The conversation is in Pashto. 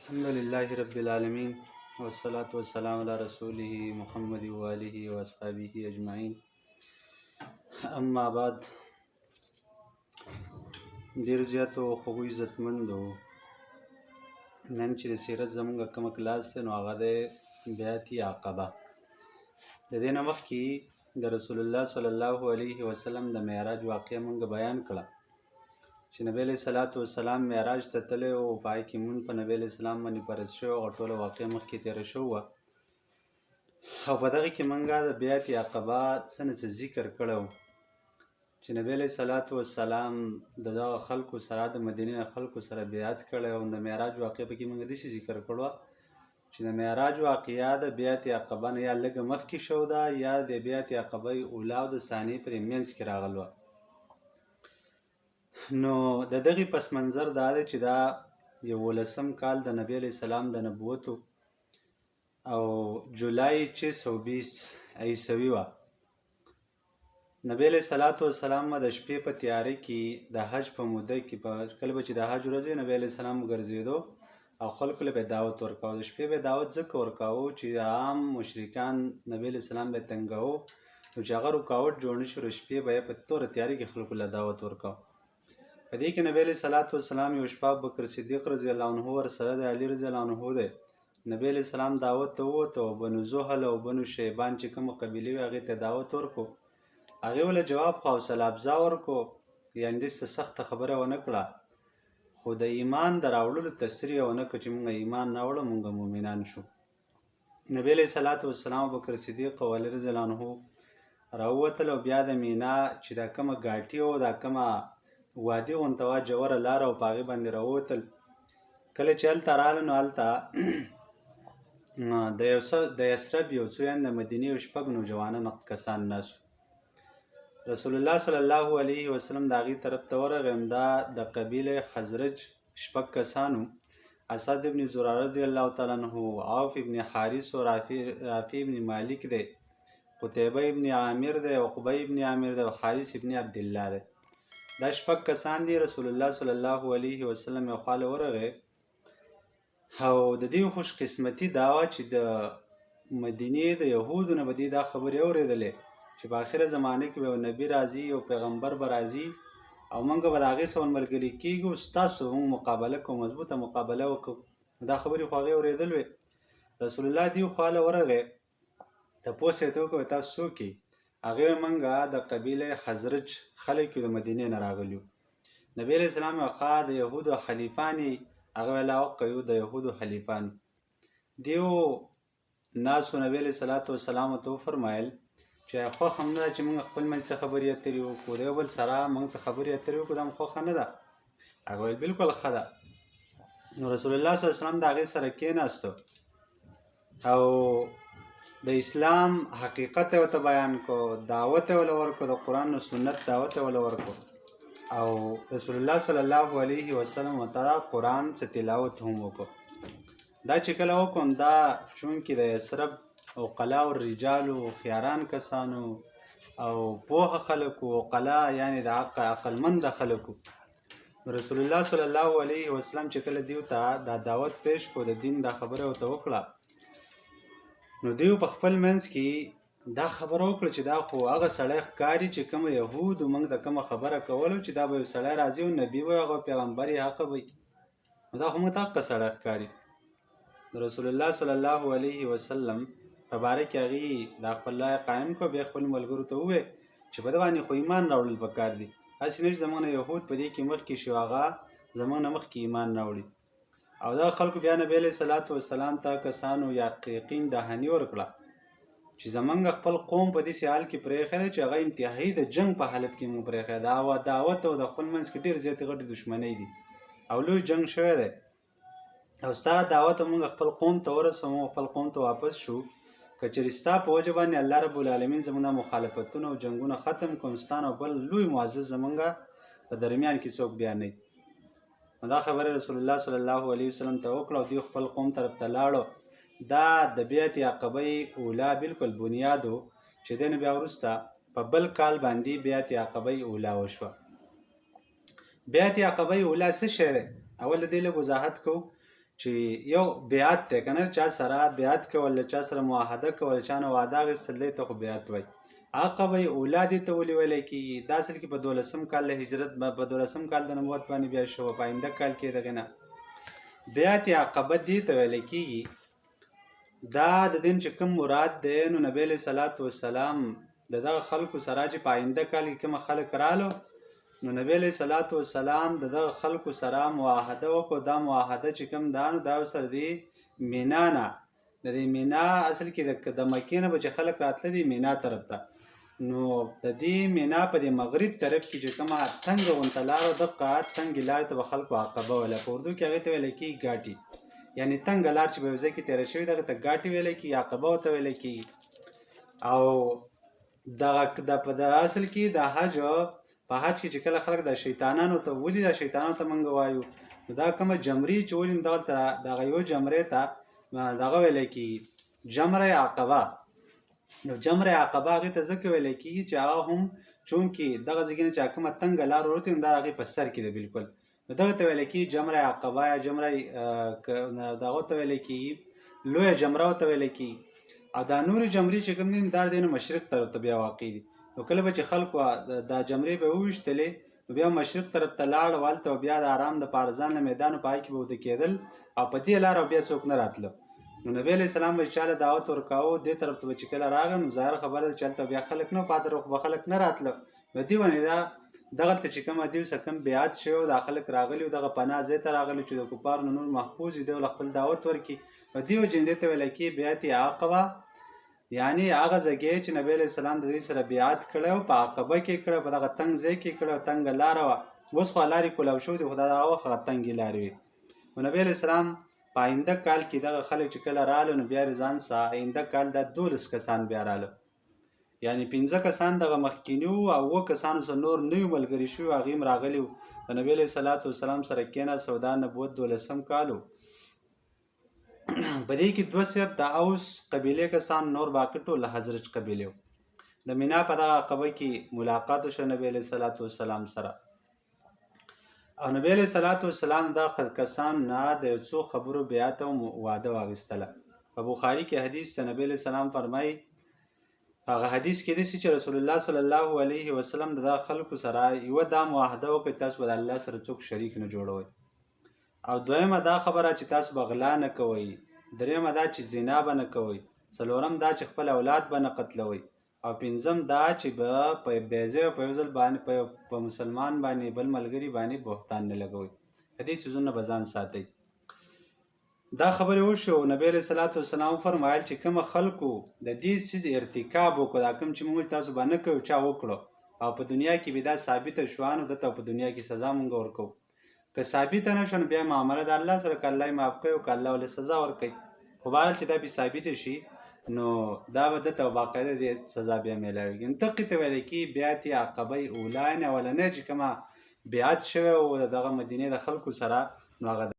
الحمد لله رب العالمين والصلاة والسلام على رسوله محمد وآله وأصحابه أجمعين. اما بعد، ډیر زیاتو خوږو عزتمندو نن چې د سیرت زموږ کومه کلاس دی نو هغه دی بیعت عقبه. د دې نه مخکې د رسول الله صلی الله علیه وسلم د معراج واقعه موږ بیان کړه چې نبی علیه الصلاۃ والسلام معراج ته تللی او په هغې کې مونځ په نبی علیه السلام باندې فرض شوی او ټوله واقعه مخکې تېره شوې وه او په دغې کې موږ د بیعت عقبه څه نه څه ذکر کړی و چې نبی علیه الصلاۃ والسلام د دغه خلکو سره د مدینې خلکو سره بیعت کړی او د معراج واقعه پکې موږ داسې ذکر کړو چې د معراج واقعه د بیعت عقبه نه یا لږه مخکې شوې ده یا د بیعت عقبه اوله او د ثانیې پرې منځ کې راغله. نو د دغې پس منظر دا دی چې دا 11 کال د نبی علیه السلام د نبوت او جولای 620 عیسوي وه. نبی علیه السلام د شپې په تیاره کې د حج په موده کې کله به چې د حج ورځ وي نبی علیه السلام ګرځېدو او خلکو له به دعوت ورکاوه. د شپې به دعوت ځکه ورکاوه چې عام مشرکان نبی علیه السلام به تنګاوه نو چې هغه رکاوټ جوړ نه شي نو شپې به یې په توره تیاره کې خلکو له دعوت ورکاوه. په دې کې نبی علیه السلام یو شپه ابوبکر صدیق رضی الله عنه ورسره د علي رضی الله عنه دی. نبی علیه السلام دعوت ته ووته او بنو زحل او بنو شیبان چې کومه قبیلې وې هغې ته دعوت ورکړو. هغې وله جواب خو حوصله افزا ورکړو، یعنې داسې سخته خبره ونه کړه خو د ایمان د راوړلو تصریح یې ونه کړه چې موږ ایمان نه وړو موږ مؤمنان شو. نبی علیه السلام ابوبکر صدیق او علي رضی الله عنه راووتل او بیا د مینا چې دا کومه ګاټي او دا کومه وادي غونته وه جوره لاره او په هغې باندې راووتل. کله چې هلته راغله نو هلته د یثرب یو څو یعنې د مدینې یو شپږ نوجوانان کسان ناست. رسول الله صلی الله علیه وسلم د هغې طرف ته ورغی. همدا د قبیله خزرج شپږ کسانو: اسد ابن زراره رضی الله تعالی عنه، عوف ابن حارث و رافع ابن مالک دی، قتیبه ابن عامر دی، عقبه ابن عامر دی او حارث ابن عبدالله دی. دا شپږ کسان دي. رسول الله صلی الله علیه وسلم یو خواله ورغی او د دې خوش قسمتي دا وه چې د مدینې د یهودو نه به دې دا خبرې اورېدلې چې په آخره زمانه کې به یو نبي راځي یو پیغمبر به راځي او موږ به د هغې سره ملګري کېږو، ستاسو موږ مقابله کوو، مضبوطه مقابله وکړو. دا خبرې خو هغې اورېدلې وې. رسول الله دې خواله ورغی، تپوس یې ته وکړو تاسو څوک یې؟ هغې ویل موږ د قبیله خزرج خلک یو، د مدینې نه راغلي یو. نبي علیه السلام یې ښه د یهودو خلیفان یې؟ هغه ویل هغه یو د یهودو خلیفان. دیو ناسو نبی علیه السلام ته وفرمایل چې خوښه هم نه ده چې موږ خپل منځ څه خبرې اترې وکړو، د یو بل سره موږ څه خبرې اترې وکړو، دا هم خوښه نه ده. هغه ویل بلکل ښه ده. نو رسول الله صلی الله علیه وسلم د هغې سره کېناسته او د اسلام حقیقت یې ورته بیان کړو، دعوت یې ورله ورکړو، د قرآن او سنت دعوت یې ورله ورکړو او رسول الله صلی الله علیه وسلم ورته قرآن څه تلاوت هم وکړو. دا چې کله وکړم دا چونکې د یثرب او قلا او رجالو خیاران کسانو او پوهه خلکو او قلا یعنې د عقلمنده خلکو، رسول الله صلی الله علیه وسلم چې کله دیو ته دا دعوت پیش کړو د دین دا خبره ورته وکړه نو دیو په خپل منځ کې دا خبره وکړه چې دا خو هغه سړی ښکاري چې کومه یهودو موږ ته کومه خبره کولو چې دا به یو سړی راځي او نبي وي هغه پیغمبر یې حقه وي، نو دا خو موږ ته حقه سړی ښکاري. رسول الله صلی الله علیه وسلم تبارک هغې دا خپل رای قایم کړو. بیا خپل ملګرو ته وویل چې په ده باندې خو ایمان راوړل پکار دي، هسې نه چې زموږ نه یهود په دې کې مخکې شي هغه زموږ نه مخکې ایمان راوړي. او دا خلکو بیا نبی علیه السلام ته کسانو یقین دهاني ورکړه چې زمونږ خپل قوم په داسې حال کې پرېښی دی چې هغه انتهایي د جنګ په حالت کې موږ پرېښی دی. دعوت او د خپل منځ کې ډېر زیاتې غټې دښمنۍ دي او لوی جنګ شوی دی او ستا دعوت موږ خپل قوم ته ورسوو، موږ خپل قوم ته واپس شو. که چېرې ستا په وجه باندې الله رب العالمین زموږ مخالفتونه او جنګونه ختم کړو، ستا نه بل لوی معزز زموږ په درمیان کې څوک بیا نه وي. نو دا خبره رسول الله صلی الله علیه وسلم ته وکړه او دوی خپل قوم طرف ته لاړو. دا د بیعت عقبه اوله بلکل بنیاد و چې دی نه بیا وروسته په بل کال باندې بیعت عقبه اوله وشوه. بیعت عقبه اوله څه شی دی؟ اول د دې لږ وضاحت کوو چې یو بیعت دی که نه، چا سره بیعت کول، له چا سره معاهده کول، چا نه وعده اخیستل، دی ته خو بیعت وایي. عقبه اولا دې ته ولې ویلی کېږي؟ دا اصل کې په 12 کال له هجرت، په 12 کال د نبوت باندې بیا شوه، په آینده کال کې دغې نه بیعت عقبه دې ته ویلی کېږي. دا د دین چې کوم مراد دی، نو نبی علیه صلات وسلام د دغه خلکو سره چې په آینده کال کې کوم خلک رالو، نو نبی علیه صلات وسلام د دغه خلکو سره معاهده وکړو. دا معاهده چې کوم دا نو دا سره دی مینا نه، د دې مینا اصل کې د مکې نه به چې خلک راتله دي مینا طرف ته، نو د دې مینا په دې مغرب طرف کې چې کومه تنګه غونته لار وه، دغه تنګې لارې ته به خلکو عقبه ویله. په اردو کې هغې ته ویلی کېږي ګاټي، یعنې تنګه لار چې په یو ځای کې تېره شوې دغه ته ګاټي ویلی کېږي، عقبه ورته ویلی کېږي. او دغه په اصل کې د حج په حج کې چې کله خلک د شیطانانو ته ولي، د شیطانانو ته موږ وایو، نو دا کومه جمرې چې ولي، نو دغلته دغه یو جمرې ته دغه ویلی کېږي جمره عقبه. نو جمره عقبه هغې ته ځکه ویلی کېږي چې هغه هم چونکې دغه ځای نه چې کومه تنګه لار وروتې، نو دا هغې په سر کې ده بلکل، نو دغه ته ویلی کېږي جمره عقبه یا جمره دغه ته ویلی کېږي لویه جمره ورته ویلی کېږي. او دا نورې جمرې چې کوم دي دا د نو مشرق طرف ته بیا واقع دي. نو کله به چې خلکو دا جمرې به وویشتلې، نو بیا مشرق طرف ته لاړ هلته بیا د آرام د پاره ځان له میدان په هغې کې به وده کېدل، او په دې لاره بیا څوک نه راتله. نو نبی علیه السلام به چې چاله دعوت ورکاوه، دې طرف ته به چې کله راغی، نو ظاهره خبره ده چې هلته بیا خلک نه پاته رخ به خلک نه راتله. نو دې ونې دا دغلته چې کومه دې اوسه کوم بیعت شوی و، دا خلک راغلي و، دغه پناه ځای ته راغلي چې د کفارو نه نور محفوظ وي، دی له خپل دعوت ورکړي. نو دې وجې دې ته ویلی کېږي بیعت عقبه، یعنی هغه ځای چې نبی علیه السلام د دې سره بیعت کړی و، په عقبه کې کړی، په دغه تنګ ځای کې کړی، تنګه لاره وه. اوس خو لارې کولاو شوي دي، خو دا هغه وخت هغه تنګې لارې وې. نو نبی علیه السلام په آینده کال کې دغه خلک چې کله رالو، نو بیا یې ځان سره آینده کال دا 12 کسان بیا رالو، یعنی 15 کسان دغه مخکیني وو، او 7 کسانو سره نور نوي ملګري شوي، هغې هم راغلي وو. د نبی علیه صلات وسلام سره کېناست، او دا نبوت 12 کال و. په دې کې 2 صرف د اوس قبیلې کسان، نور باقي ټول حضرت قبیلې وو. د مینا په دغه عقبه کې ملاقات وشو نبی علیه صلات وسلام سره، او نبی علیه صلات وسلام دا کسان نه د یو څو خبرو بیعت او وعده واخیستله. په بخاري کې حدیث ته نبی علیه السلام فرمایي، هغه حدیث کې داسې چې رسول الله صلی الله علیه وسلم د دغه خلکو سره یوه دا معاهده وکړي، تاسو به د الله سره څوک شریک نه جوړوئ، او دویمه دا خبره چې تاسو به غلا نه کوئ، دریمه دا چې زنا به نه کوئ، څلورم دا چې خپل اولاد به نه قتلوئ، او پنځم دا چې به په بې ځایه په یو ځل باندې په مسلمان باندې بل ملګري باندې بهتان نه لګوئ، د دې څیزونو نه به ځان ساتئ. دا خبرې وشو. نبی علیه صلات وسلام فرمایل چې کومه خلکو د دې څیز ارتکاب وکړو، دا کوم چې موږ تاسو به نه کوو، چا وکړو، او په دنیا کې به دا ثابته شوه، نو دته په دنیا کې سزا موږ ورکوو. که ثابته نه شوه، نو بیا معامله د الله سره، که الله یې معاف کوي، او که الله ولې سزا ورکوي. خو بهرحال چې دا بې ثابته شي، نو دا به دته باقاعده د سزا بیا میلاویږي. نو دقې ته ویلی کېږي بیعت عقبه اولا، یعنې اولنی چې کومه بیعت شوی و د دغه مدینې د خلکو سره، نو هغه